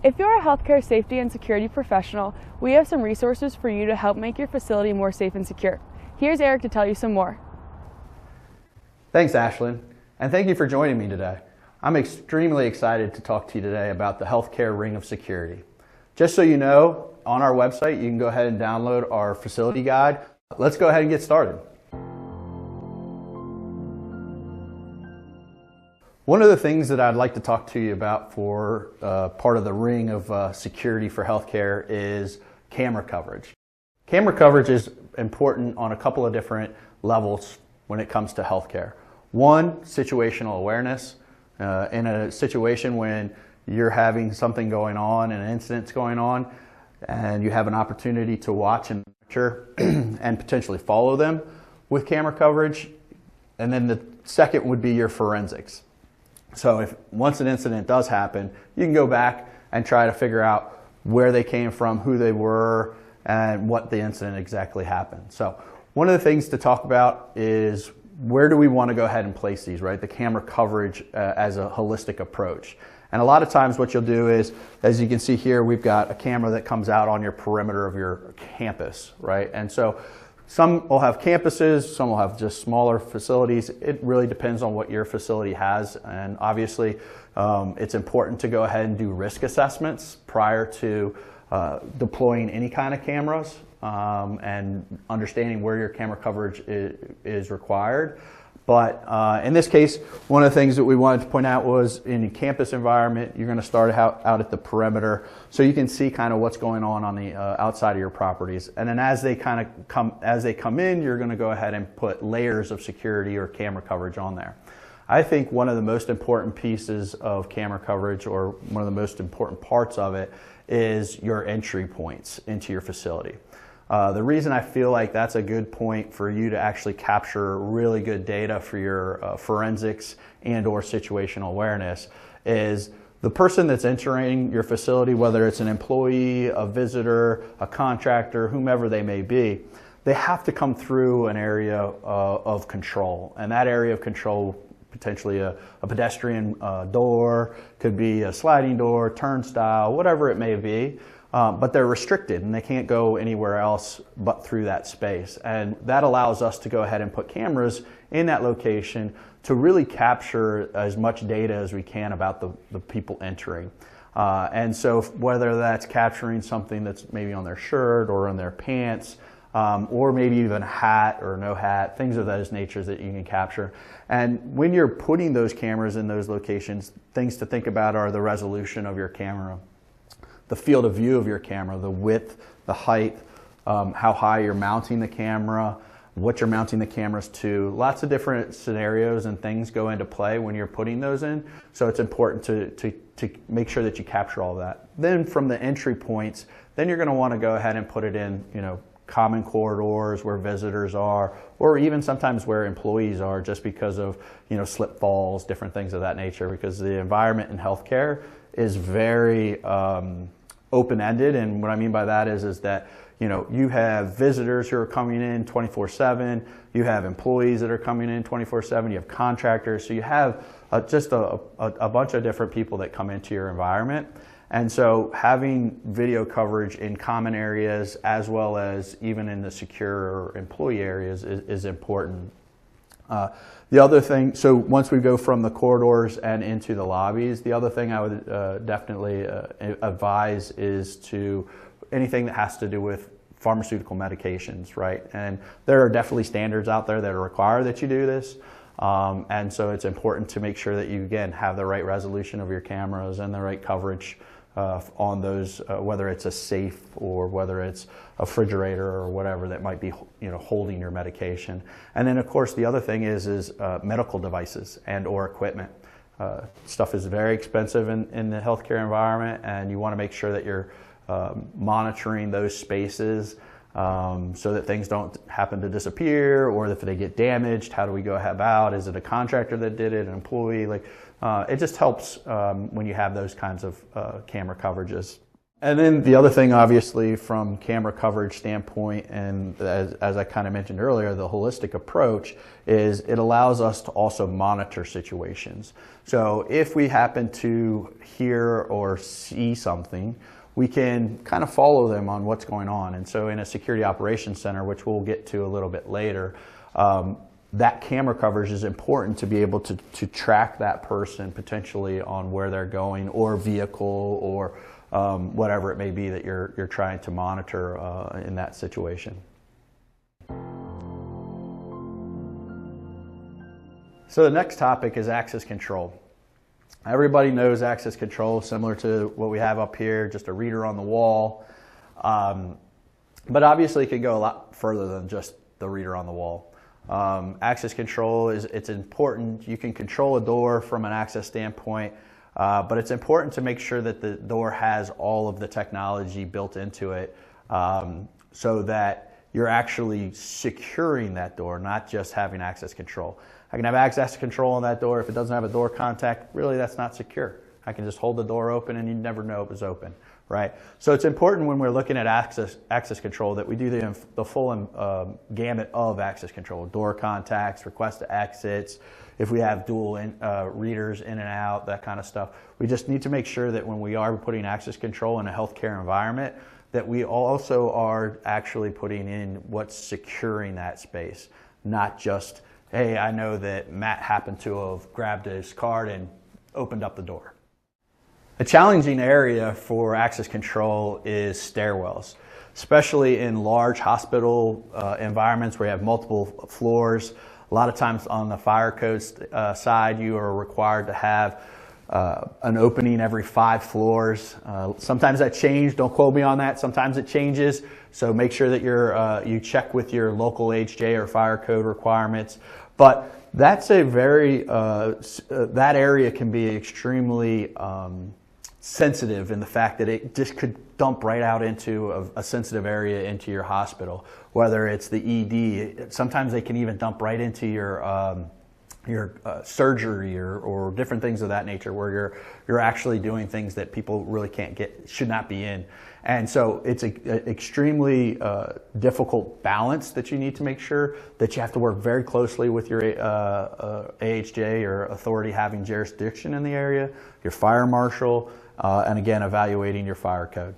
If you're a healthcare safety and security professional, we have some resources for you to help make your facility more safe and secure. Here's Eric to tell you some more. Thanks, Ashlyn, and thank you for joining me today. I'm extremely excited to talk to you today about the healthcare ring of security. Just so you know, on our website, you can go ahead and download our facility guide. Let's go ahead and get started. One of the things that I'd like to talk to you about for part of the ring of security for healthcare is camera coverage. Camera coverage is important on a couple of different levels when it comes to healthcare. One, situational awareness. In a situation when you're having something going on, an incident's going on, and you have an opportunity to watch and monitor and potentially follow them with camera coverage. And then the second would be your forensics. So if once an incident does happen, you can go back and try to figure out where they came from, who they were, and what the incident exactly happened. So one of the things to talk about is where do we want to go ahead and place these, right? The camera coverage as a holistic approach. And a lot of times what you'll do is, as you can see here, we've got a camera that comes out on your perimeter of your campus, right? And so some will have campuses, some will have just smaller facilities. It really depends on what your facility has. And obviously, it's important to go ahead and do risk assessments prior to deploying any kind of cameras and understanding where your camera coverage is required. But in this case, one of the things that we wanted to point out was in a campus environment, you're going to start out at the perimeter so you can see kind of what's going on the outside of your properties. And then as they come in, you're going to go ahead and put layers of security or camera coverage on there. I think one of the most important pieces of camera coverage, or one of the most important parts of it, is your entry points into your facility. The reason I feel like that's a good point for you to actually capture really good data for your forensics and or situational awareness is the person that's entering your facility, whether it's an employee, a visitor, a contractor, whomever they may be, they have to come through an area of control. And that area of control, potentially a pedestrian door, could be a sliding door, turnstile, whatever it may be. But they're restricted and they can't go anywhere else but through that space. And that allows us to go ahead and put cameras in that location to really capture as much data as we can about the people entering. And so whether that's capturing something that's maybe on their shirt or on their pants, or maybe even a hat or no hat, things of those natures that you can capture. And when you're putting those cameras in those locations, things to think about are the resolution of your camera, the field of view of your camera, the width, the height, how high you're mounting the camera, what you're mounting the cameras to. Lots of different scenarios and things go into play when you're putting those in. So it's important to make sure that you capture all that. Then from the entry points, then you're going to want to go ahead and put it in, common corridors where visitors are, or even sometimes where employees are, just because of, slip falls, different things of that nature, because the environment in healthcare is very open-ended. And what I mean by that is that you have visitors who are coming in 24/7, you have employees that are coming in 24/7, you have contractors, so you have just a bunch of different people that come into your environment. And so having video coverage in common areas as well as even in the secure employee areas is important. The other thing, so once we go from the corridors and into the lobbies, the other thing I would definitely advise is to anything that has to do with pharmaceutical medications, right? And there are definitely standards out there that require that you do this. And so it's important to make sure that you, again, have the right resolution of your cameras and the right coverage on those, whether it's a safe or whether it's a refrigerator or whatever that might be, holding your medication. And then, of course, the other thing is medical devices and or equipment. Stuff is very expensive in the healthcare environment, and you want to make sure that you're monitoring those spaces so that things don't happen to disappear, or if they get damaged, how do we go about? Is it a contractor that did it, an employee? It just helps when you have those kinds of camera coverages. And then the other thing, obviously, from camera coverage standpoint, and as I kind of mentioned earlier, the holistic approach is it allows us to also monitor situations. So if we happen to hear or see something, we can kind of follow them on what's going on. And so in a security operations center, which we'll get to a little bit later, that camera coverage is important to be able to track that person potentially on where they're going, or vehicle, or whatever it may be that you're trying to monitor in that situation. So the next topic is access control. Everybody knows access control, similar to what we have up here, just a reader on the wall. But obviously it can go a lot further than just the reader on the wall. Access control it's important. You can control a door from an access standpoint, but it's important to make sure that the door has all of the technology built into it, so that you're actually securing that door, not just having access control. I can have access control on that door. If it doesn't have a door contact, really that's not secure. I can just hold the door open and you never know it was open, right? So it's important when we're looking at access control that we do the full gamut of access control: door contacts, request to exits, if we have dual readers in and out, that kind of stuff. We just need to make sure that when we are putting access control in a healthcare environment, that we also are actually putting in what's securing that space, not just, hey, I know that Matt happened to have grabbed his card and opened up the door. A challenging area for access control is stairwells, especially in large hospital environments where you have multiple floors. A lot of times on the fire code side, you are required to have an opening every 5 floors. Sometimes that changes, don't quote me on that. Sometimes it changes, so make sure that you check with your local HJ or fire code requirements. But that's a very, that area can be extremely sensitive in the fact that it just could dump right out into a sensitive area into your hospital, whether it's the ED. Sometimes they can even dump right into your surgery or different things of that nature, where you're actually doing things that people really should not be in. And so it's an extremely difficult balance that you need to make sure that you have to work very closely with your AHJ or authority having jurisdiction in the area, your fire marshal, and again, evaluating your fire code.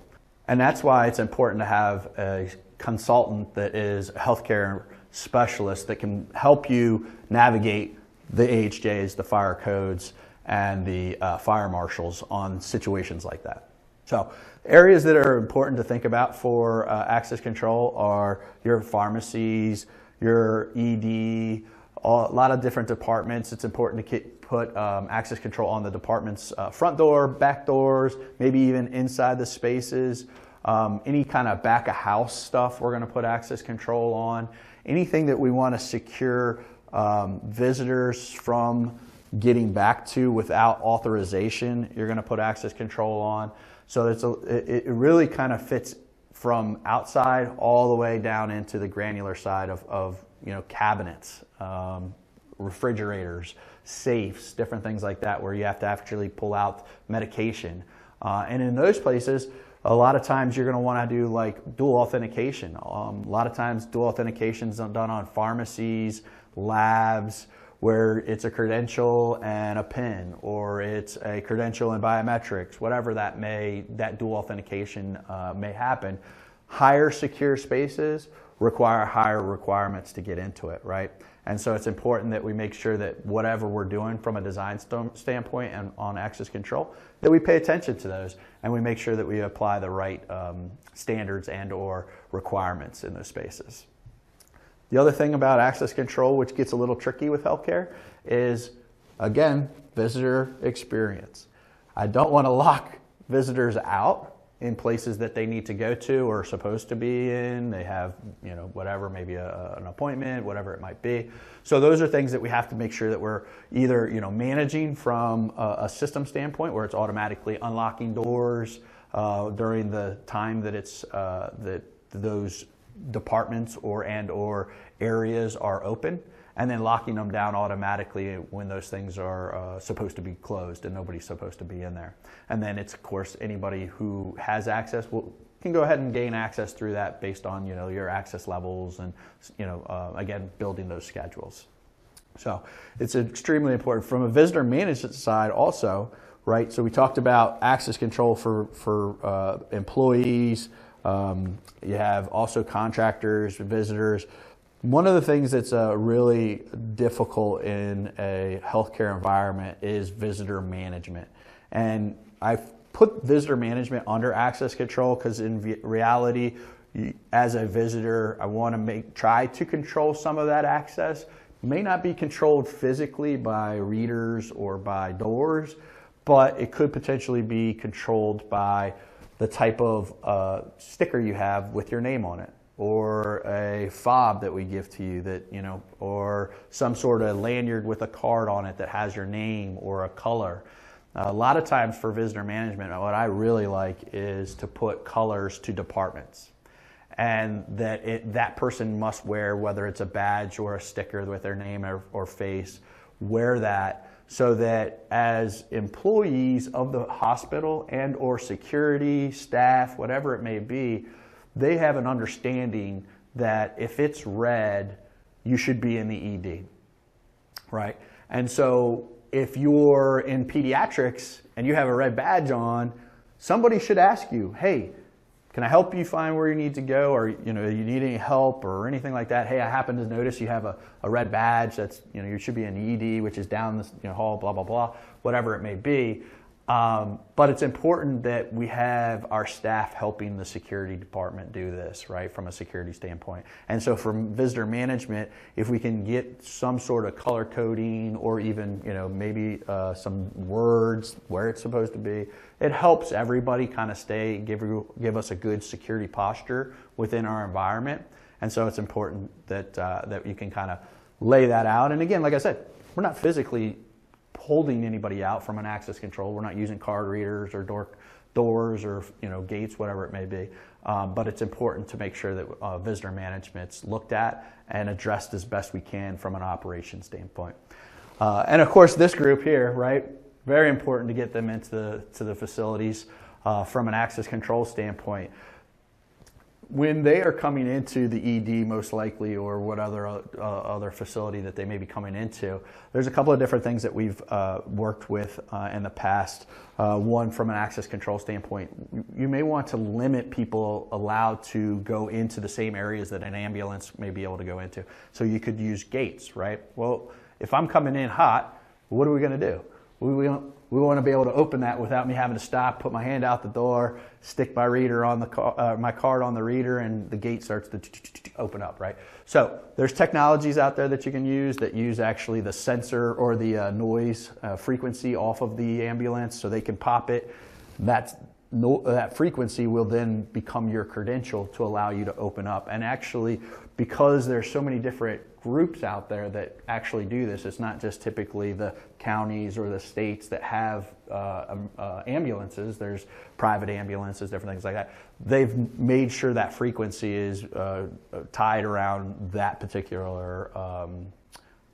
And that's why it's important to have a consultant that is a healthcare specialist that can help you navigate the AHJs, the fire codes, and the fire marshals on situations like that. So areas that are important to think about for access control are your pharmacies, your ED, a lot of different departments. It's important to put access control on the department's front door, back doors, maybe even inside the spaces. Any kind of back of house stuff we're going to put access control on. Anything that we want to secure visitors from getting back to without authorization, you're going to put access control on. So it really kind of fits from outside all the way down into the granular side of cabinets, refrigerators, safes, different things like that, where you have to actually pull out medication. And in those places, a lot of times you're going to want to do like dual authentication. A lot of times dual authentication is done on pharmacies, labs, where it's a credential and a PIN, or it's a credential and biometrics, whatever that dual authentication may happen. Higher secure spaces require higher requirements to get into it, right? And so it's important that we make sure that whatever we're doing from a design standpoint and on access control, that we pay attention to those and we make sure that we apply the right standards and or requirements in those spaces. The other thing about access control, which gets a little tricky with healthcare, is, again, visitor experience. I don't want to lock visitors out in places that they need to go to or are supposed to be in. They have, whatever, maybe an appointment, whatever it might be. So those are things that we have to make sure that we're either, managing from a system standpoint, where it's automatically unlocking doors during the time that it's that those departments or areas are open, and then locking them down automatically when those things are supposed to be closed and nobody's supposed to be in there. And then it's, of course, anybody who has access can go ahead and gain access through that based on, you know, your access levels and, you know, again, building those schedules. So it's extremely important. From a visitor management side also, right? So we talked about access control for employees. You have also contractors, visitors. One of the things that's really difficult in a healthcare environment is visitor management. And I've put visitor management under access control because in reality, as a visitor, I want to try to control some of that access. It may not be controlled physically by readers or by doors, but it could potentially be controlled by the type of sticker you have with your name on it, or a fob that we give to you that, you know, or some sort of lanyard with a card on it that has your name or a color. A lot of times for visitor management, what I really like is to put colors to departments, and that person must wear, whether it's a badge or a sticker with their name or face, wear that so that as employees of the hospital and or security, staff, whatever it may be, they have an understanding that if it's red, you should be in the ED, right? And so if you're in pediatrics and you have a red badge on, somebody should ask you, hey, can I help you find where you need to go, or, you know, you need any help or anything like that? Hey, I happen to notice you have a red badge that's, you know, you should be in ED, which is down this, you know, hall, blah, blah, blah, whatever it may be. But it's important that we have our staff helping the security department do this, right, from a security standpoint. And so from visitor management, if we can get some sort of color coding or even, you know, maybe some words where it's supposed to be, it helps everybody kind of give us a good security posture within our environment. And so it's important that, that you can kind of lay that out. And again, like I said, we're not physically holding anybody out from an access control. We're not using card readers or doors or, you know, gates, whatever it may be. But it's important to make sure that visitor management's looked at and addressed as best we can from an operations standpoint. And of course, this group here, right? Very important to get them into the facilities from an access control standpoint. When they are coming into the ED, most likely, or what other facility that they may be coming into, there's a couple of different things that we've worked with in the past. One, from an access control standpoint, you may want to limit people allowed to go into the same areas that an ambulance may be able to go into. So you could use gates, right? Well, if I'm coming in hot, what are we going to do? We want to be able to open that without me having to stop, put my hand out the door, stick my reader on my card on the reader, and the gate starts to open up, right? So there's technologies out there that you can use that use actually the sensor or the noise frequency off of the ambulance, so they can pop it. That frequency will then become your credential to allow you to open up. And actually, because there's so many different groups out there that actually do this, it's not just typically the counties or the states that have ambulances. There's private ambulances, different things like that. They've made sure that frequency is tied around that particular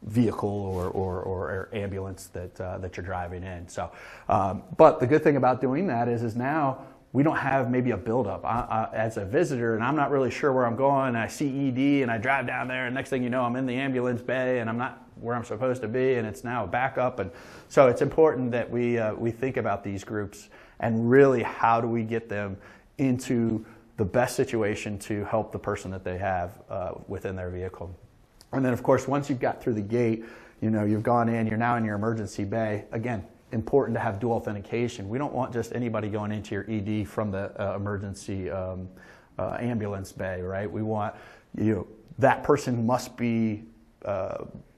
vehicle or ambulance that you're driving in. So, but the good thing about doing that is now we don't have maybe a buildup. As a visitor, and I'm not really sure where I'm going, and I see ED and I drive down there, and next thing you know, I'm in the ambulance bay and I'm not where I'm supposed to be, and it's now a backup. And so it's important that we think about these groups and really how do we get them into the best situation to help the person that they have within their vehicle. And then, of course, once you've got through the gate, you know, you've gone in, you're now in your emergency bay. Again, important to have dual authentication. We don't want just anybody going into your ED from the emergency ambulance bay, right? We want, you know, that person must be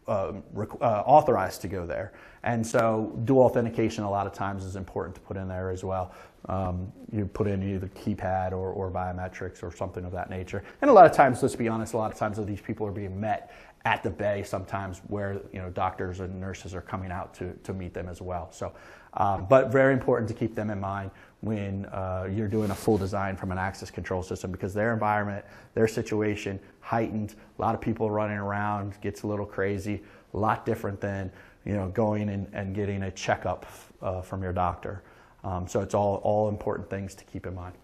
authorized to go there. And so dual authentication a lot of times is important to put in there as well. You put in either keypad or biometrics or something of that nature. And a lot of times, let's be honest, a lot of times these people are being met at the bay sometimes where doctors and nurses are coming out to meet them as well. So, but very important to keep them in mind when you're doing a full design from an access control system, because their environment, their situation heightened, a lot of people running around, gets a little crazy, a lot different than going and getting a checkup from your doctor. So it's all important things to keep in mind.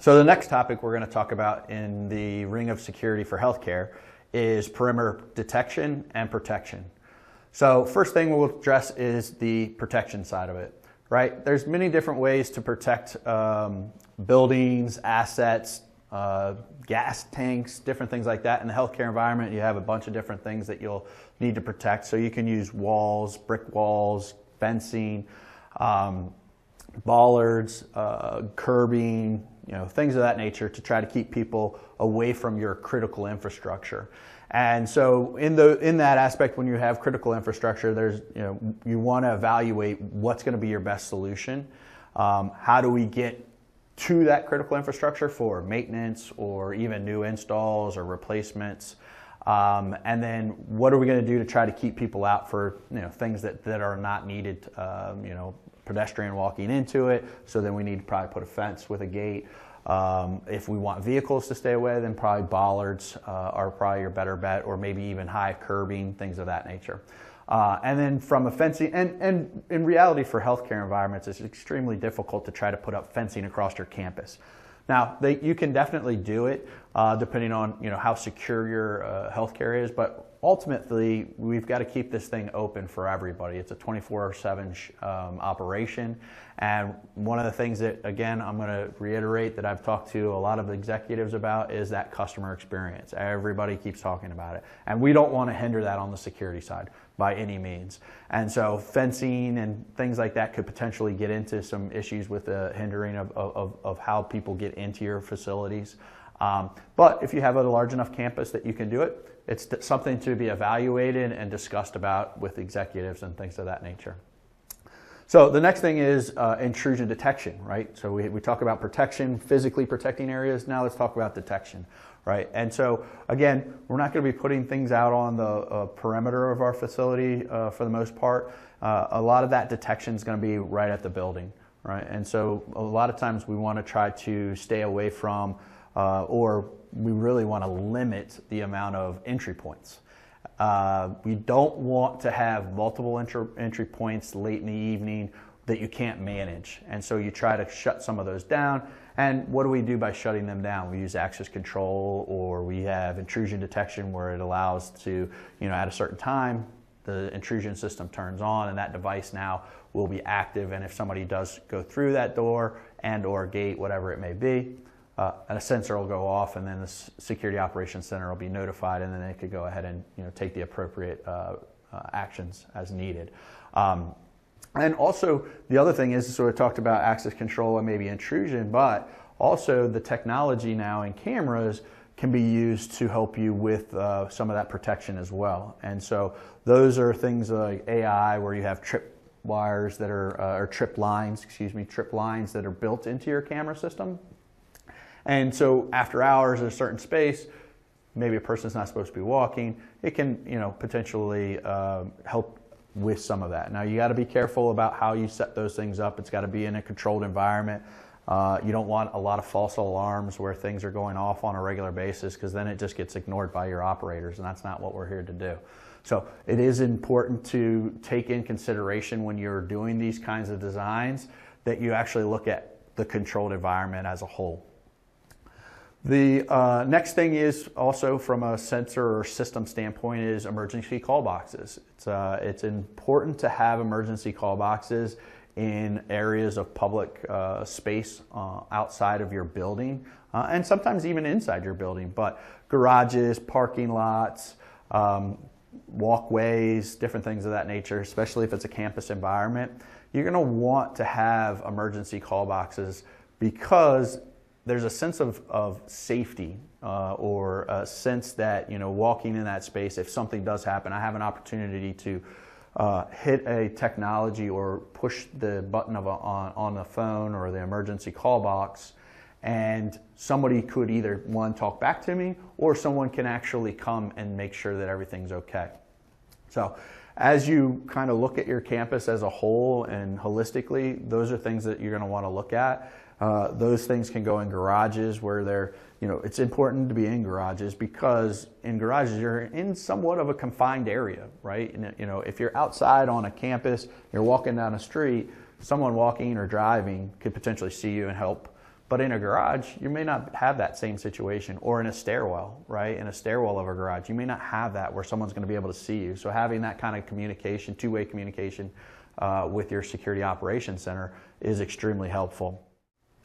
So the next topic we're going to talk about in the ring of security for healthcare is perimeter detection and protection. So first thing we'll address is the protection side of it, right? There's many different ways to protect buildings, assets, gas tanks, different things like that. In the healthcare environment, you have a bunch of different things that you'll need to protect. So you can use walls, brick walls, fencing, bollards, curbing, things of that nature to try to keep people away from your critical infrastructure. And so in that aspect, when you have critical infrastructure, there's you want to evaluate what's going to be your best solution. How do we get to that critical infrastructure for maintenance or even new installs or replacements? And then what are we going to do to try to keep people out for things that are not needed, pedestrian walking into it, so then we need to probably put a fence with a gate. If we want vehicles to stay away, then probably bollards are probably your better bet, or maybe even high curbing, things of that nature. And then from a fencing, and in reality for healthcare environments, it's extremely difficult to try to put up fencing across your campus. Now, you can definitely do it depending on how secure your healthcare is, but ultimately we've got to keep this thing open for everybody. It's a 24/7 operation, and one of the things that, again, I'm going to reiterate that I've talked to a lot of executives about is that customer experience. Everybody keeps talking about it, and we don't want to hinder that on the security side by any means. And so fencing and things like that could potentially get into some issues with the hindering of how people get into your facilities. But if you have a large enough campus that you can do it, it's something to be evaluated and discussed about with executives and things of that nature. So the next thing is intrusion detection, right? So we talk about protection, physically protecting areas. Now let's talk about detection, right? And so again, we're not going to be putting things out on the perimeter of our facility for the most part. A lot of that detection is going to be right at the building, right? And so a lot of times we want to try to stay away from or we really want to limit the amount of entry points. We don't want to have multiple entry points late in the evening that you can't manage. And so you try to shut some of those down. And what do we do by shutting them down? We use access control, or we have intrusion detection where it allows to, at a certain time, the intrusion system turns on and that device now will be active. And if somebody does go through that door and or gate, whatever it may be, a sensor will go off, and then the Security Operations Center will be notified, and then they could go ahead and take the appropriate actions as needed. And also the other thing is, so we talked about access control and maybe intrusion, but also the technology now in cameras can be used to help you with some of that protection as well. And so those are things like AI, where you have trip wires that are, or trip lines that are built into your camera system. And so after hours in a certain space, maybe a person's not supposed to be walking, it can potentially help with some of that. Now you got to be careful about how you set those things up. It's got to be in a controlled environment. You don't want a lot of false alarms where things are going off on a regular basis, because then it just gets ignored by your operators, and that's not what we're here to do. So it is important to take in consideration when you're doing these kinds of designs that you actually look at the controlled environment as a whole. The next thing is also from a sensor or system standpoint is emergency call boxes. It's important to have emergency call boxes in areas of public space outside of your building, and sometimes even inside your building, but garages, parking lots, walkways, different things of that nature, especially if it's a campus environment. You're going to want to have emergency call boxes, because there's a sense of safety or a sense that, walking in that space, if something does happen, I have an opportunity to hit a technology or push the button on the phone or the emergency call box, and somebody could either, one, talk back to me, or someone can actually come and make sure that everything's okay. So as you kind of look at your campus as a whole and holistically, those are things that you're going to want to look at. Those things can go in garages where they're, it's important to be in garages, because in garages you're in somewhat of a confined area, right? And, if you're outside on a campus, you're walking down a street, someone walking or driving could potentially see you and help. But in a garage, you may not have that same situation, or in a stairwell, right? In a stairwell of a garage, you may not have that where someone's going to be able to see you. So having that kind of communication, two-way communication with your security operations center is extremely helpful.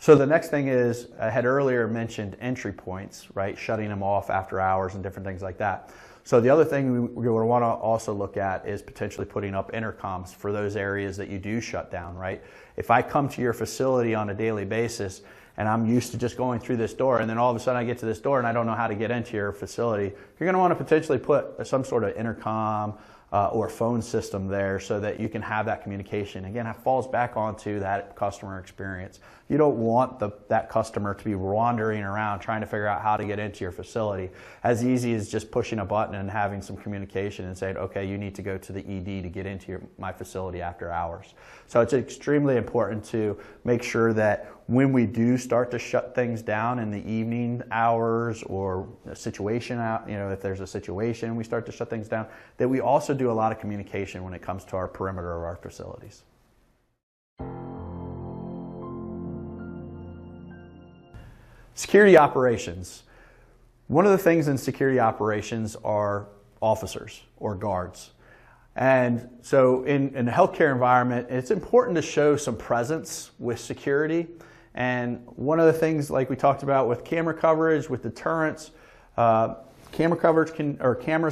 So the next thing is, I had earlier mentioned entry points, right? Shutting them off after hours and different things like that. So the other thing we want to also look at is potentially putting up intercoms for those areas that you do shut down, right? If I come to your facility on a daily basis and I'm used to just going through this door, and then all of a sudden I get to this door and I don't know how to get into your facility, you're going to want to potentially put some sort of intercom or phone system there so that you can have that communication. Again, it falls back onto that customer experience. You don't want that customer to be wandering around trying to figure out how to get into your facility. As easy as just pushing a button and having some communication and saying, okay, you need to go to the ED to get into my facility after hours. So it's extremely important to make sure that when we do start to shut things down in the evening hours, or a situation out, if there's a situation we start to shut things down, that we also do a lot of communication when it comes to our perimeter of our facilities. Security operations. One of the things in security operations are officers or guards. And so in a healthcare environment, it's important to show some presence with security. And one of the things, like we talked about with camera coverage, with deterrence, cameras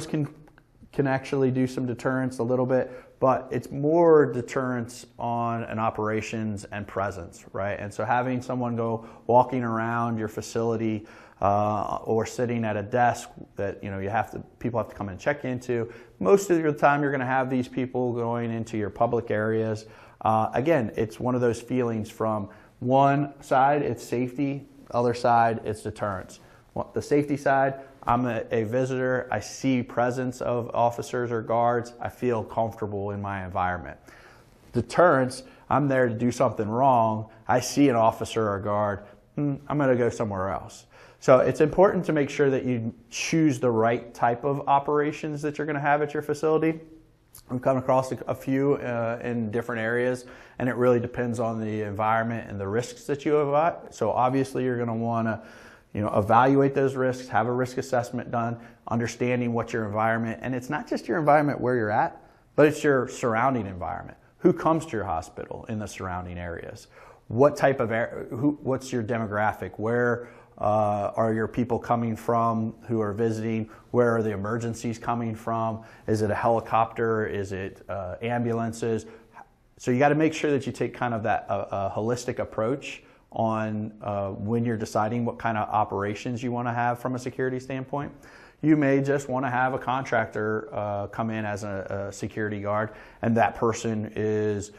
can actually do some deterrence a little bit, but it's more deterrence on an operations and presence, right? And so having someone go walking around your facility or sitting at a desk that people have to come and check into. Most of the time you're going to have these people going into your public areas. Again, it's one of those feelings from one side, it's safety, other side, it's deterrence. The safety side, I'm a visitor, I see presence of officers or guards, I feel comfortable in my environment. Deterrence, I'm there to do something wrong, I see an officer or guard, I'm going to go somewhere else. So it's important to make sure that you choose the right type of operations that you're going to have at your facility. I've come across a few in different areas, and it really depends on the environment and the risks that you have. So obviously you're going to want to evaluate those risks, have a risk assessment done, understanding what your environment, and it's not just your environment where you're at, but it's your surrounding environment. Who comes to your hospital in the surrounding areas? What type of what's your demographic? Where are your people coming from who are visiting? Where are the emergencies coming from? Is it a helicopter? Is it ambulances? So you got to make sure that you take kind of that holistic approach on when you're deciding what kind of operations you want to have from a security standpoint. You may just want to have a contractor come in as a security guard, and that person is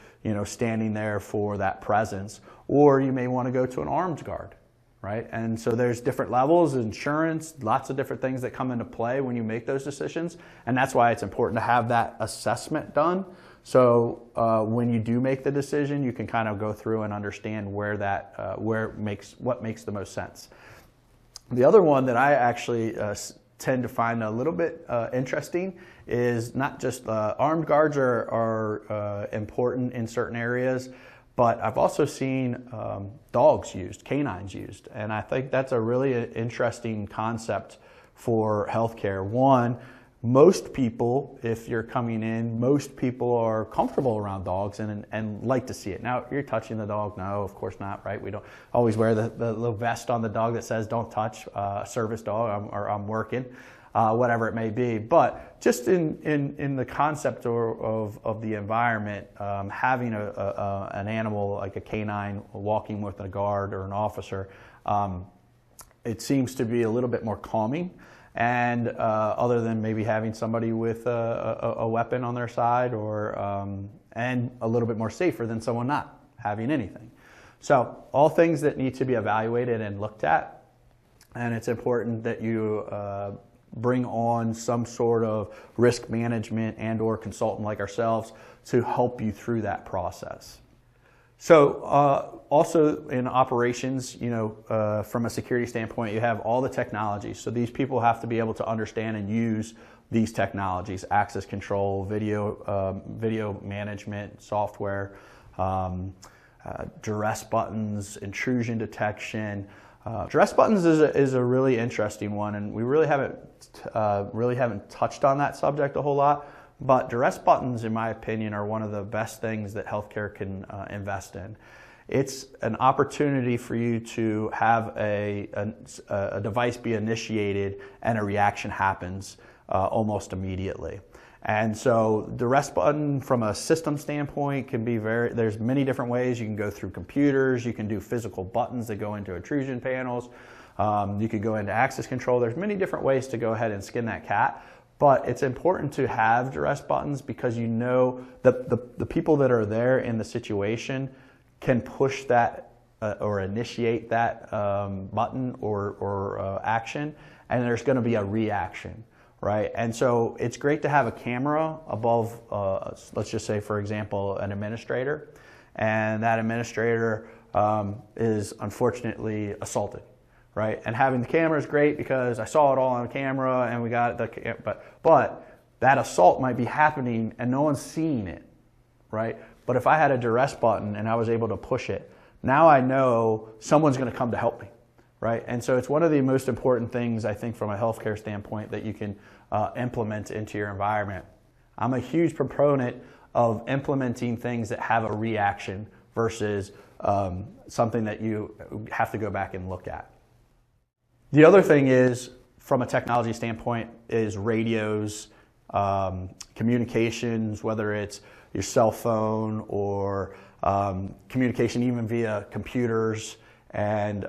standing there for that presence. Or you may want to go to an armed guard, right? And so there's different levels, insurance, lots of different things that come into play when you make those decisions. And that's why it's important to have that assessment done. So when you do make the decision, you can kind of go through and understand where what makes the most sense. The other one that I actually tend to find a little bit interesting is not just armed guards are important in certain areas, but I've also seen dogs used, canines used, and I think that's a really interesting concept for healthcare. One, most people, if you're coming in, most people are comfortable around dogs and like to see it. Now, you're touching the dog? No, of course not, right? We don't always wear the little vest on the dog that says don't touch, service dog, or I'm working, whatever it may be. But just in the concept of the environment, having an animal like a canine walking with a guard or an officer, it seems to be a little bit more calming. And other than maybe having somebody with a weapon on their side, or and a little bit more safer than someone not having anything. So all things that need to be evaluated and looked at, and it's important that you bring on some sort of risk management and or consultant like ourselves to help you through that process. So also in operations, from a security standpoint, you have all the technologies. So these people have to be able to understand and use these technologies: access control, video management software, duress buttons, intrusion detection. Duress buttons is a really interesting one, and we really haven't touched on that subject a whole lot. But duress buttons, in my opinion, are one of the best things that healthcare can invest in. It's an opportunity for you to have a device be initiated and a reaction happens almost immediately. And so the duress button from a system standpoint can be there's many different ways. You can go through computers, you can do physical buttons that go into intrusion panels, you could go into access control. There's many different ways to go ahead and skin that cat. But it's important to have duress buttons because the people that are there in the situation can push that or initiate that button or action, and there's going to be a reaction. Right, and so it's great to have a camera above, let's just say, for example, an administrator, and that administrator is unfortunately assaulted, right? And having the camera is great because I saw it all on camera and we got but that assault might be happening and no one's seeing it, right? But if I had a duress button and I was able to push it, now I know someone's going to come to help me. Right? And so it's one of the most important things, I think, from a healthcare standpoint that you can implement into your environment. I'm a huge proponent of implementing things that have a reaction versus something that you have to go back and look at. The other thing is, from a technology standpoint, is radios, communications, whether it's your cell phone or communication even via computers and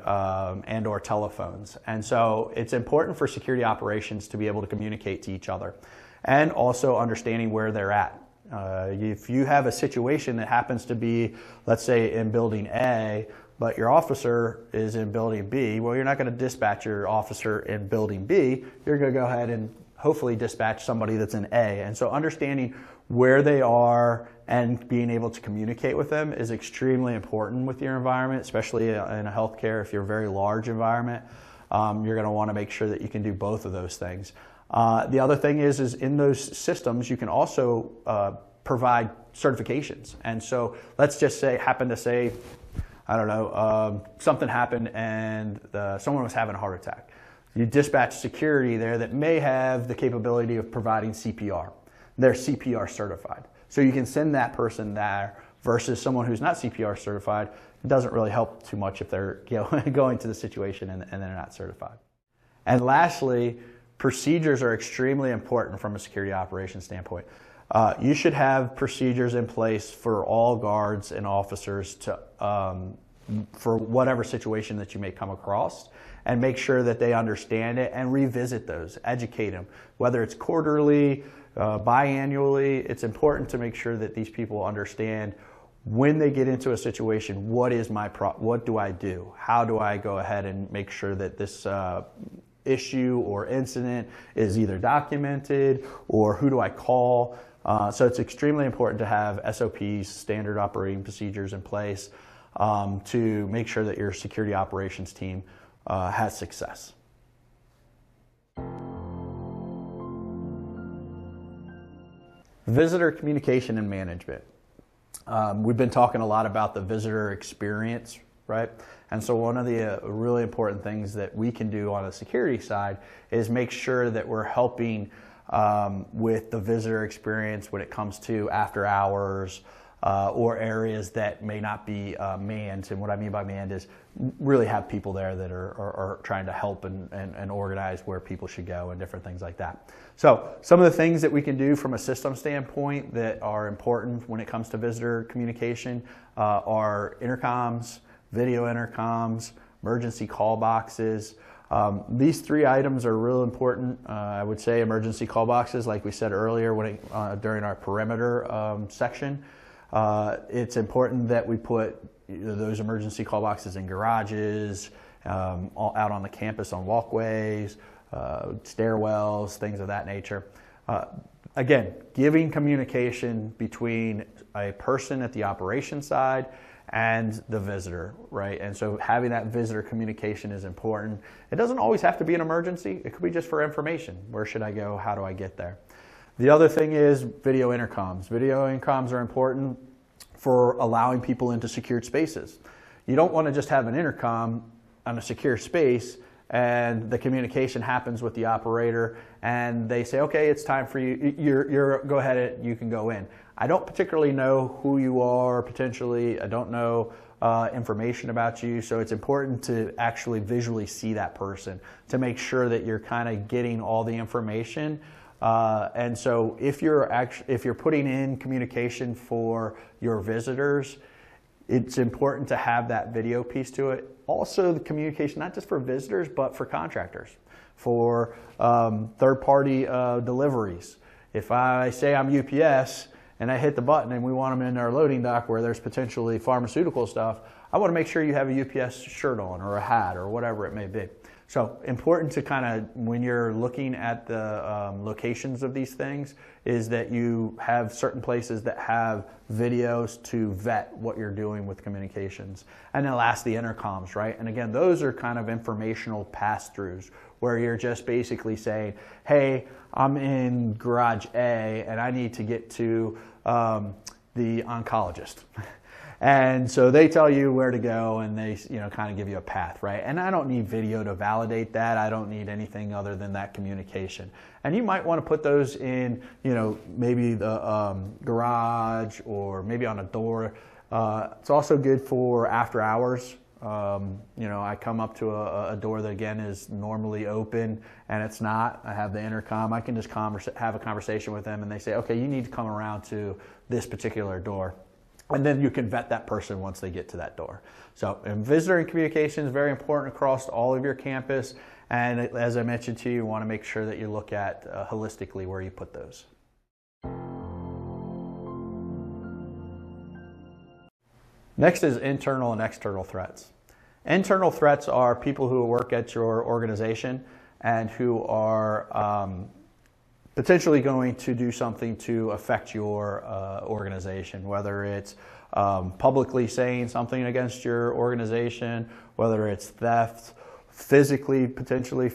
or telephones. And so it's important for security operations to be able to communicate to each other and also understanding where they're at. If you have a situation that happens to be, let's say, in building A, but your officer is in building B, well, you're not going to dispatch your officer in building B. You're going to go ahead and hopefully dispatch somebody that's in A. And so understanding where they are and being able to communicate with them is extremely important with your environment, especially in a healthcare. If you're a very large environment, you're going to want to make sure that you can do both of those things. The other thing is in those systems, you can also provide certifications. And so let's just say, I don't know, something happened and someone was having a heart attack. You dispatch security there that may have the capability of providing CPR. They're CPR certified. So you can send that person there versus someone who's not CPR certified. It doesn't really help too much if they're going to the situation and they're not certified. And lastly, procedures are extremely important from a security operations standpoint. You should have procedures in place for all guards and officers for whatever situation that you may come across, and make sure that they understand it and revisit those, educate them, whether it's quarterly, biannually. It's important to make sure that these people understand when they get into a situation, what do I do? How do I go ahead and make sure that this issue or incident is either documented, or who do I call? So it's extremely important to have SOPs, standard operating procedures in place to make sure that your security operations team has success. Visitor communication and management. We've been talking a lot about the visitor experience, right? And so one of the really important things that we can do on the security side is make sure that we're helping with the visitor experience when it comes to after hours or areas that may not be manned. And what I mean by manned is really have people there that are trying to help and organize where people should go and different things like that. So some of the things that we can do from a system standpoint that are important when it comes to visitor communication are intercoms, video intercoms, emergency call boxes. These three items are real important. I would say emergency call boxes, like we said earlier during our perimeter section. It's important that we put those emergency call boxes in garages, out on the campus on walkways, stairwells, things of that nature. Again, giving communication between a person at the operations side and the visitor, right? And so having that visitor communication is important. It doesn't always have to be an emergency. It could be just for information. Where should I go? How do I get there? The other thing is video intercoms. Video intercoms are important for allowing people into secured spaces. You don't want to just have an intercom on a secure space and the communication happens with the operator and they say, okay, it's time for you, go ahead, you can go in. I don't particularly know who you are potentially. I don't know information about you, so it's important to actually visually see that person to make sure that you're kind of getting all the information. And so if you're putting in communication for your visitors, it's important to have that video piece to it. Also the communication, not just for visitors, but for contractors, for third-party deliveries. If I say I'm UPS and I hit the button and we want them in our loading dock where there's potentially pharmaceutical stuff, I want to make sure you have a UPS shirt on or a hat or whatever it may be. So important to kind of, when you're looking at the locations of these things, is that you have certain places that have videos to vet what you're doing with communications. And then last, the intercoms, right? And again, those are kind of informational pass-throughs where you're just basically saying, hey, I'm in garage A and I need to get to the oncologist. And so they tell you where to go and they, kind of give you a path, right? And I don't need video to validate that. I don't need anything other than that communication. And you might want to put those in, maybe the garage or maybe on a door. It's also good for after hours. I come up to a door that again is normally open and it's not. I have the intercom. I can just have a conversation with them and they say, okay, you need to come around to this particular door. And then you can vet that person once they get to that door. So, and visitor communication is very important across all of your campus. And as I mentioned to you, you want to make sure that you look at holistically where you put those. Next is internal and external threats. Internal threats are people who work at your organization and who are potentially going to do something to affect your organization, whether it's publicly saying something against your organization, whether it's theft, physically potentially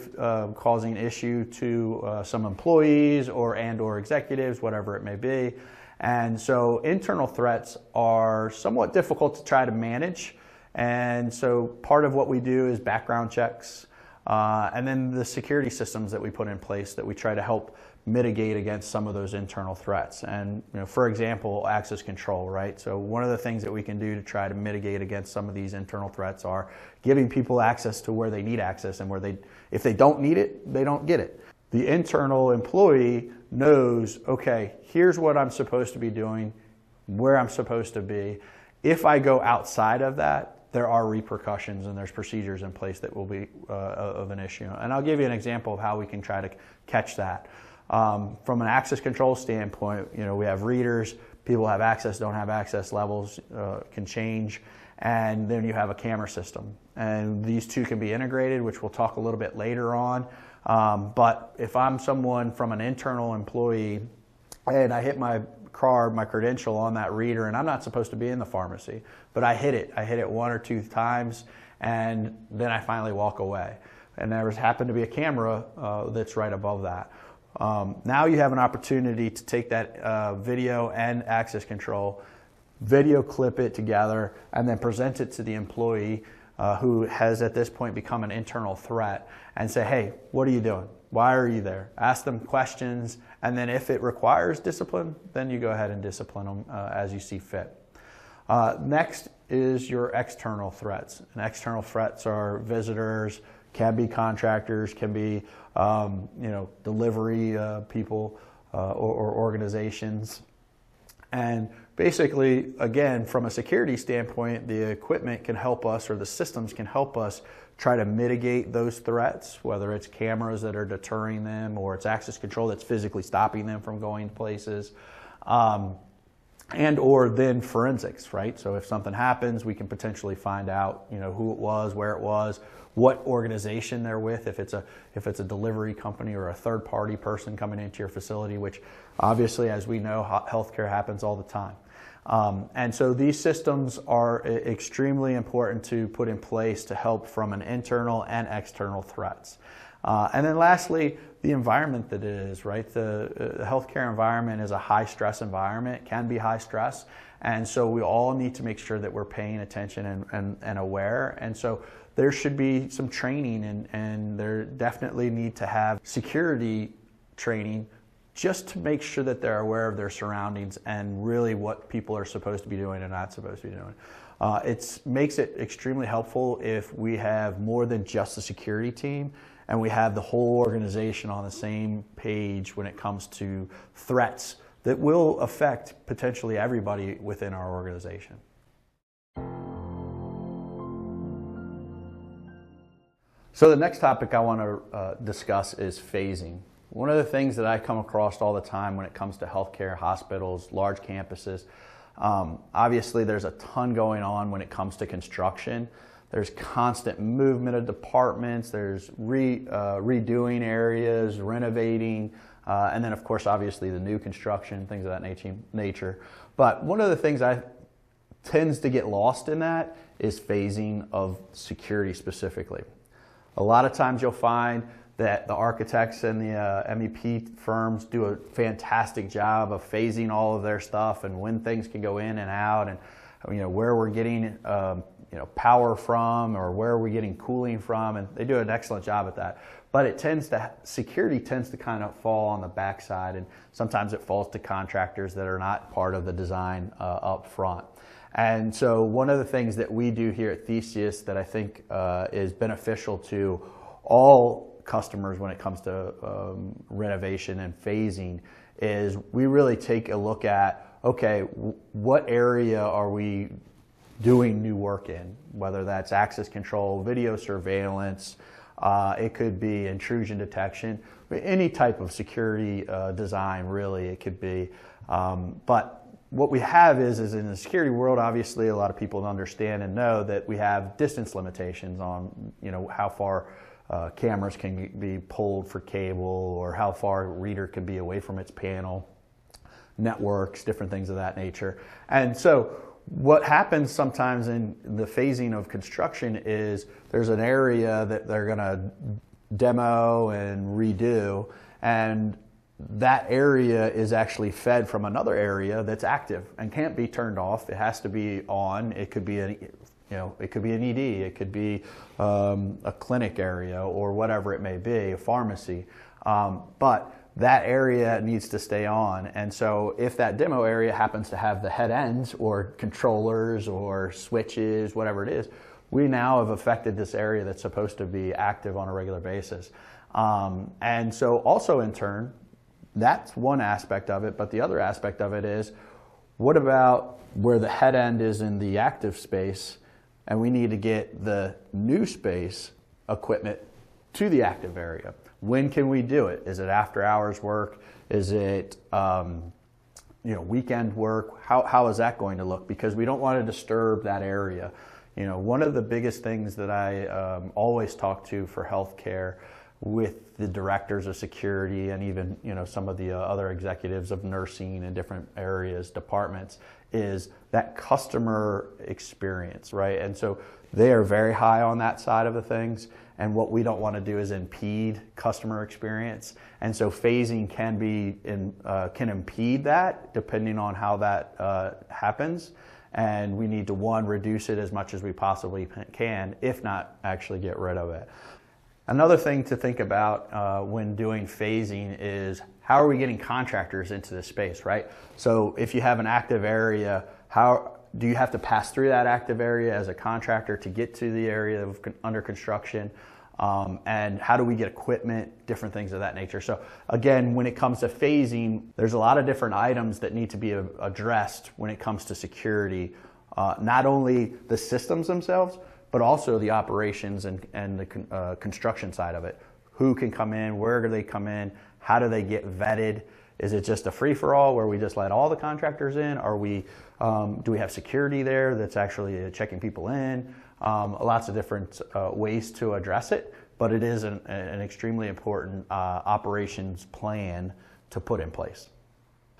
causing issue to some employees or executives, whatever it may be. And so internal threats are somewhat difficult to try to manage. And so part of what we do is background checks, and then the security systems that we put in place that we try to help mitigate against some of those internal threats. And for example, access control, right? So one of the things that we can do to try to mitigate against some of these internal threats are giving people access to where they need access and where if they don't need it, they don't get it. The internal employee knows, okay, here's what I'm supposed to be doing, where I'm supposed to be. If I go outside of that, there are repercussions and there's procedures in place that will be of an issue. And I'll give you an example of how we can try to catch that. From an access control standpoint, we have readers, people have access, don't have access, levels can change, and then you have a camera system. And these two can be integrated, which we'll talk a little bit later on. But if I'm someone from an internal employee and I hit my card, my credential on that reader, and I'm not supposed to be in the pharmacy, but I hit it one or two times, and then I finally walk away. And there happened to be a camera that's right above that. Now you have an opportunity to take that video and access control, video clip it together, and then present it to the employee who has at this point become an internal threat and say, hey, what are you doing? Why are you there? Ask them questions, and then if it requires discipline, then you go ahead and discipline them as you see fit. Next is your external threats. And external threats are visitors, can be contractors, can be delivery people or organizations. And basically, again, from a security standpoint, the equipment can help us, or the systems can help us try to mitigate those threats, whether it's cameras that are deterring them or it's access control that's physically stopping them from going places. and or then forensics, right? So if something happens, we can potentially find out, who it was, where it was, what organization they're with, if it's a delivery company or a third-party person coming into your facility, which obviously, as we know, healthcare happens all the time. And so these systems are extremely important to put in place to help from an internal and external threats. And then lastly, the environment that it is, right? The healthcare environment is a high stress environment, can be high stress. And so we all need to make sure that we're paying attention and aware. And so there should be some training and there definitely need to have security training just to make sure that they're aware of their surroundings and really what people are supposed to be doing and not supposed to be doing. It makes it extremely helpful if we have more than just the security team and we have the whole organization on the same page when it comes to threats that will affect potentially everybody within our organization. So the next topic I want to discuss is phasing. One of the things that I come across all the time when it comes to healthcare, hospitals, large campuses, obviously there's a ton going on when it comes to construction. There's constant movement of departments, there's redoing areas, renovating, and then of course obviously the new construction, things of that nature. But one of the things I tends to get lost in that is phasing of security specifically. A lot of times you'll find that the architects and the MEP firms do a fantastic job of phasing all of their stuff and when things can go in and out and where we're getting power from or where we're getting cooling from, and they do an excellent job at that. But security tends to kind of fall on the backside, and sometimes it falls to contractors that are not part of the design up front. And so one of the things that we do here at Theseus that I think is beneficial to all customers when it comes to renovation and phasing is we really take a look at, okay, what area are we doing new work in, whether that's access control, video surveillance, it could be intrusion detection, any type of security design really it could be. But what we have is in the security world, obviously a lot of people understand and know that we have distance limitations on how far cameras can be pulled for cable or how far a reader can be away from its panel, networks, different things of that nature. And so what happens sometimes in the phasing of construction is there's an area that they're going to demo and redo, and that area is actually fed from another area that's active and can't be turned off. It has to be on. It could be it could be an ED, it could be a clinic area or whatever it may be, a pharmacy. But that area needs to stay on. And so if that demo area happens to have the head ends or controllers or switches, whatever it is, we now have affected this area that's supposed to be active on a regular basis. And so also in turn, that's one aspect of it, but the other aspect of it is, what about where the head end is in the active space and we need to get the new space equipment to the active area? When can we do it? Is it after hours work? Is it weekend work? How is that going to look? Because we don't want to disturb that area. One of the biggest things that I always talk to for healthcare with the directors of security and even some of the other executives of nursing in different areas, departments, is that customer experience, right? And so they are very high on that side of the things, and what we don't want to do is impede customer experience. And so phasing can impede that depending on how that happens, and we need to reduce it as much as we possibly can, if not actually get rid of it. Another thing to think about when doing phasing is, how are we getting contractors into the space, right? So if you have an active area, how do you have to pass through that active area as a contractor to get to the area under construction? And how do we get equipment, different things of that nature. So again, when it comes to phasing, there's a lot of different items that need to be addressed when it comes to security, not only the systems themselves, but also the operations and the construction side of it. Who can come in, where do they come in, how do they get vetted? Is it just a free-for-all where we just let all the contractors in? Do we have security there that's actually checking people in? Lots of different ways to address it, but it is an extremely important operations plan to put in place.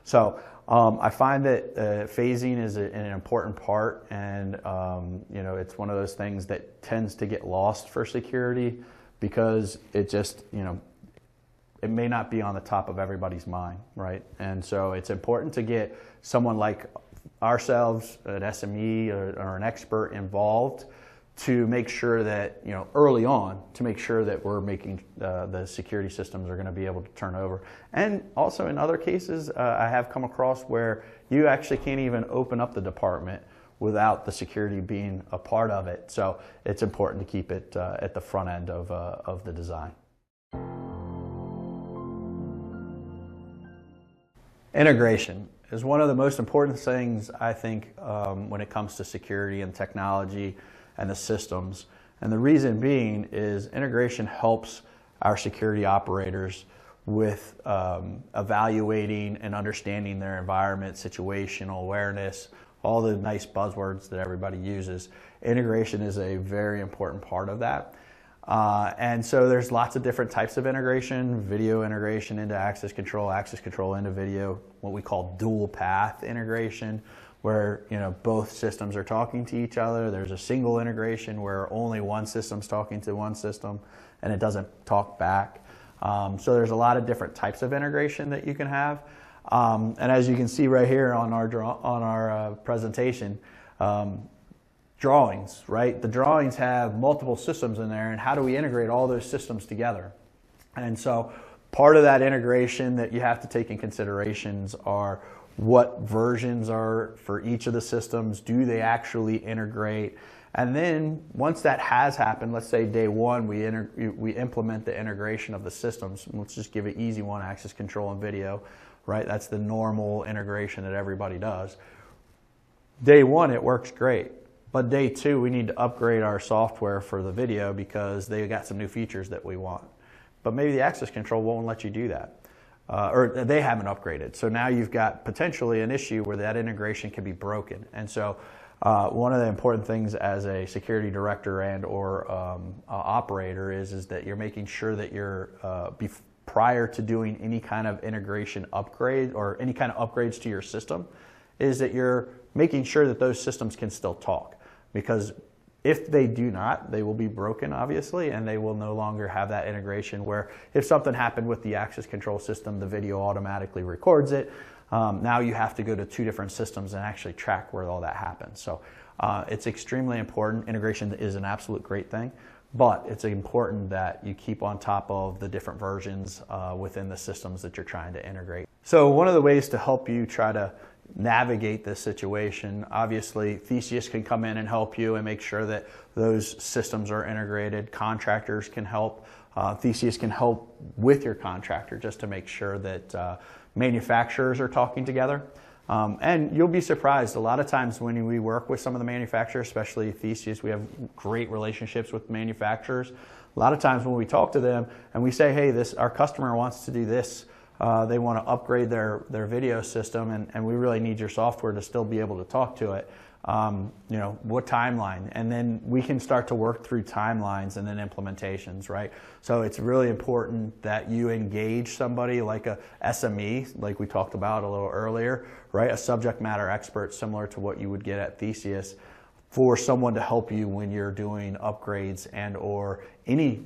So I find that phasing is an important part, and it's one of those things that tends to get lost for security because it just, it may not be on the top of everybody's mind, right? And so it's important to get someone like ourselves, an SME or an expert involved to make sure that, early on, to make sure that we're making the security systems are going to be able to turn over. And also in other cases, I have come across where you actually can't even open up the department without the security being a part of it. So it's important to keep it at the front end of the design. Integration is one of the most important things, I think, when it comes to security and technology and the systems. And the reason being is integration helps our security operators with evaluating and understanding their environment, situational awareness, all the nice buzzwords that everybody uses. Integration is a very important part of that. And so there's lots of different types of integration: video integration into access control into video, what we call dual path integration, where both systems are talking to each other. There's a single integration where only one system's talking to one system and it doesn't talk back. So there's a lot of different types of integration that you can have. And as you can see right here on our presentation, drawings, right? The drawings have multiple systems in there, and how do we integrate all those systems together? And so part of that integration that you have to take in considerations are what versions are for each of the systems. Do they actually integrate? And then once that has happened, let's say day one, we implement the integration of the systems. Let's just give an easy one: access control and video, right? That's the normal integration that everybody does. Day one, it works great. But day two, we need to upgrade our software for the video because they got some new features that we want. But maybe the access control won't let you do that. Or they haven't upgraded. So now you've got potentially an issue where that integration can be broken. And so one of the important things as a security director and or operator is that you're making sure that you're, prior to doing any kind of integration upgrade or any kind of upgrades to your system, is that you're making sure that those systems can still talk. Because if they do not, they will be broken, obviously, and they will no longer have that integration where if something happened with the access control system, the video automatically records it. Now you have to go to two different systems and actually track where all that happens. So it's extremely important. Integration is an absolute great thing, but it's important that you keep on top of the different versions within the systems that you're trying to integrate. So one of the ways to help you try to navigate this situation, obviously Theseus can come in and help you and make sure that those systems are integrated. Contractors can help. Theseus can help with your contractor just to make sure that manufacturers are talking together. And you'll be surprised, a lot of times when we work with some of the manufacturers, especially Theseus, we have great relationships with manufacturers. A lot of times when we talk to them and we say, hey, our customer wants to do this, they want to upgrade their video system, and we really need your software to still be able to talk to it. What timeline? And then we can start to work through timelines and then implementations, right? So it's really important that you engage somebody like a SME, like we talked about a little earlier, right? A subject matter expert similar to what you would get at Theseus, for someone to help you when you're doing upgrades and or any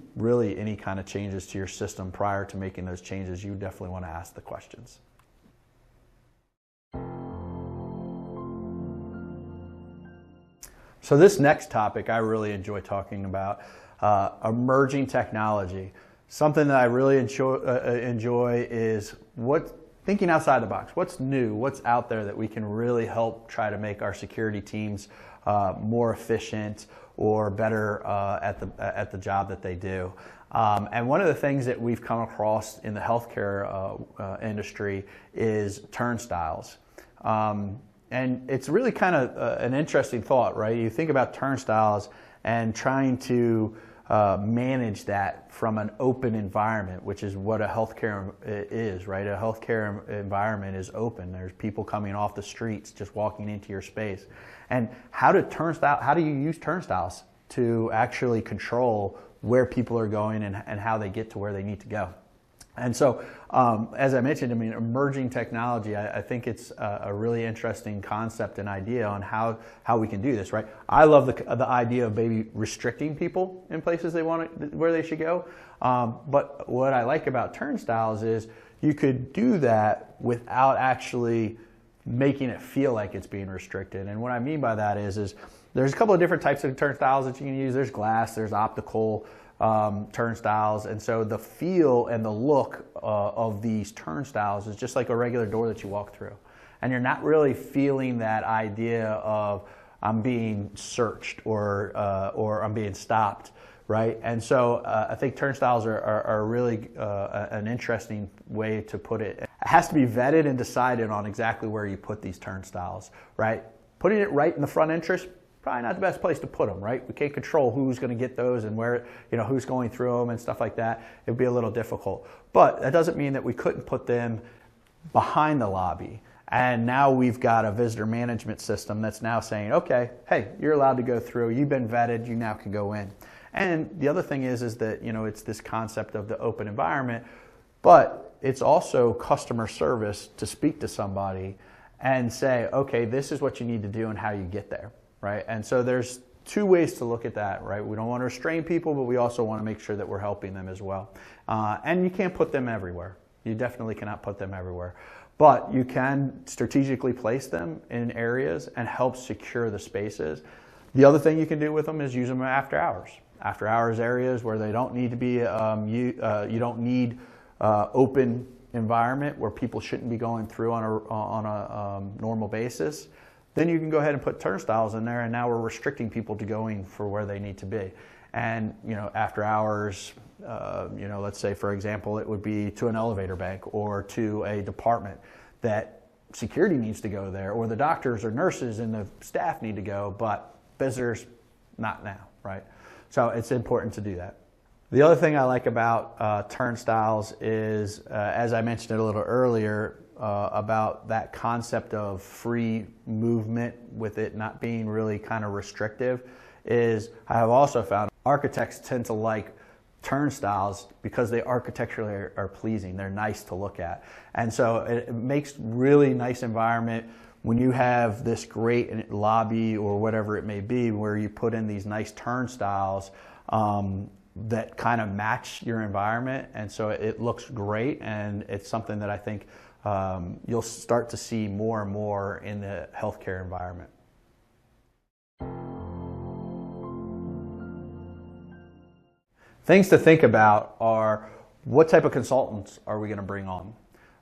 kind of changes to your system. Prior to making those changes, you definitely want to ask the questions. So this next topic I really enjoy talking about, emerging technology. Something that I really enjoy is thinking outside the box. What's new? What's out there that we can really help try to make our security teams more efficient or better at the job that they do. And one of the things that we've come across in the healthcare industry is turnstiles. And it's really kind of an interesting thought, right? You think about turnstiles and trying to manage that from an open environment, which is what a healthcare is, right? A healthcare environment is open. There's people coming off the streets, just walking into your space. And how do you use turnstiles to actually control where people are going and how they get to where they need to go? And so, as I mentioned, I mean, emerging technology, I think it's a really interesting concept and idea on how we can do this, right? I love the idea of maybe restricting people in places where they should go. But what I like about turnstiles is you could do that without actually making it feel like it's being restricted. And what I mean by that is there's a couple of different types of turnstiles that you can use. There's glass, there's optical turnstiles, and so the feel and the look of these turnstiles is just like a regular door that you walk through, and you're not really feeling that idea of I'm being searched or I'm being stopped, right? And so I think turnstiles are really an interesting way to put it. It has to be vetted and decided on exactly where you put these turnstiles, right? Putting it right in the front entrance, probably not the best place to put them, right? We can't control who's going to get those and where, who's going through them and stuff like that. It would be a little difficult. But that doesn't mean that we couldn't put them behind the lobby. And now we've got a visitor management system that's now saying, okay, hey, you're allowed to go through. You've been vetted. You now can go in. And the other thing is that, it's this concept of the open environment, but it's also customer service to speak to somebody and say, okay, this is what you need to do and how you get there. Right? And so there's two ways to look at that, right? We don't want to restrain people, but we also want to make sure that we're helping them as well. And you can't put them everywhere. You definitely cannot put them everywhere. But you can strategically place them in areas and help secure the spaces. The other thing you can do with them is use them after hours. After hours areas where they don't need to be, you don't need open environment where people shouldn't be going through on a normal basis. Then you can go ahead and put turnstiles in there, and now we're restricting people to going for where they need to be. And after hours, let's say for example, it would be to an elevator bank or to a department that security needs to go there, or the doctors or nurses and the staff need to go, but visitors not now, right? So it's important to do that. The other thing I like about turnstiles is, as I mentioned it a little earlier, about that concept of free movement with it not being really kind of restrictive, is I have also found architects tend to like turnstiles because they architecturally are pleasing. They're nice to look at. And so it makes really nice environment when you have this great lobby or whatever it may be where you put in these nice turnstiles that kind of match your environment. And so it looks great, and it's something that I think you'll start to see more and more in the healthcare environment. Things to think about are, what type of consultants are we going to bring on,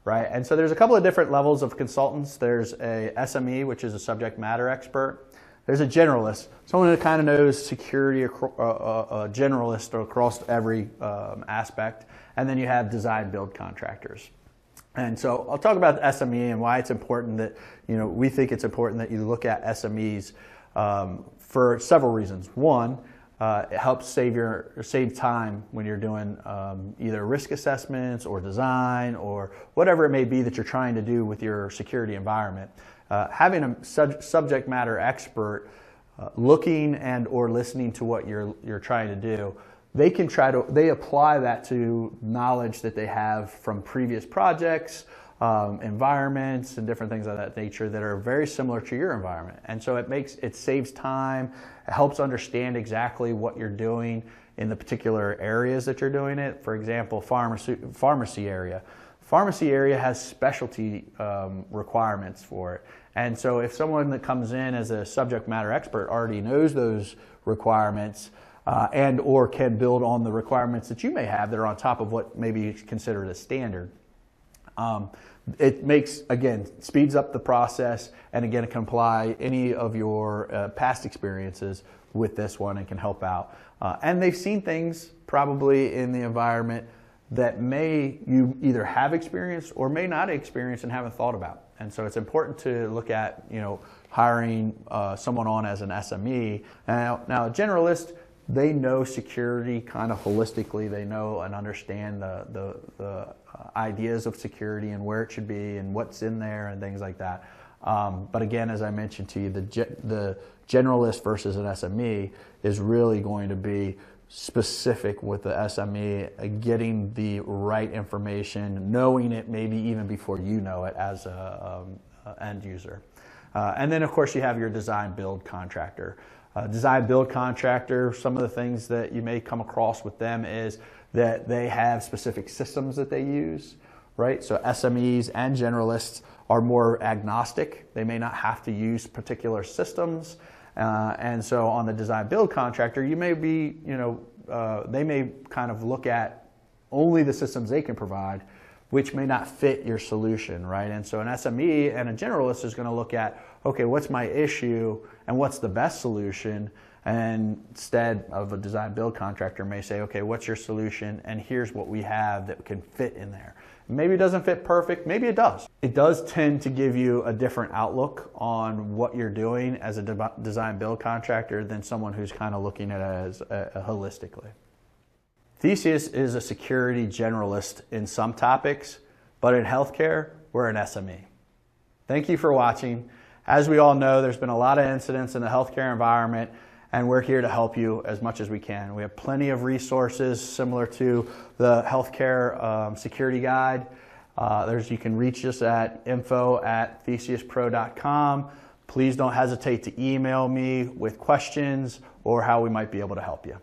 right? And so there's a couple of different levels of consultants. There's a SME, which is a subject matter expert. There's a generalist, someone that kind of knows security, a generalist across every aspect. And then you have design build contractors. And so I'll talk about the SME and why it's important that, we think it's important that you look at SMEs for several reasons. One, it helps save time when you're doing either risk assessments or design or whatever it may be that you're trying to do with your security environment. Having a subject matter expert looking and or listening to what you're trying to do, they apply that to knowledge that they have from previous projects, environments, and different things of that nature that are very similar to your environment. And so it saves time, it helps understand exactly what you're doing in the particular areas that you're doing it. For example, pharmacy area. Pharmacy area has specialty requirements for it. And so if someone that comes in as a subject matter expert already knows those requirements and or can build on the requirements that you may have that are on top of what may be considered a standard, it speeds up the process, and again, it can apply any of your past experiences with this one and can help out. And they've seen things probably in the environment that you either have experienced or may not have experienced and haven't thought about. And so it's important to look at, hiring someone on as an SME. Now a generalist they know security kind of holistically. They know and understand the ideas of security and where it should be and what's in there and things like that. But again, as I mentioned to you, the generalist versus an SME is really going to be specific with the SME, getting the right information, knowing it maybe even before you know it as a end user. And then of course you have your design build contractor. Design build contractor, some of the things that you may come across with them is that they have specific systems that they use, right? So SMEs and generalists are more agnostic. They may not have to use particular systems. And so on the design build contractor, you may be, they may kind of look at only the systems they can provide, which may not fit your solution, right? And so an SME and a generalist is going to look at, okay, what's my issue and what's the best solution? And instead of a design build contractor may say, okay, what's your solution? And here's what we have that can fit in there. Maybe it doesn't fit perfect, maybe it does. It does tend to give you a different outlook on what you're doing as a design build contractor than someone who's kind of looking at it as holistically. Theseus is a security generalist in some topics, but in healthcare, we're an SME. Thank you for watching. As we all know, there's been a lot of incidents in the healthcare environment, and we're here to help you as much as we can. We have plenty of resources similar to the healthcare security guide. You can reach us at info@theseuspro.com. Please don't hesitate to email me with questions or how we might be able to help you.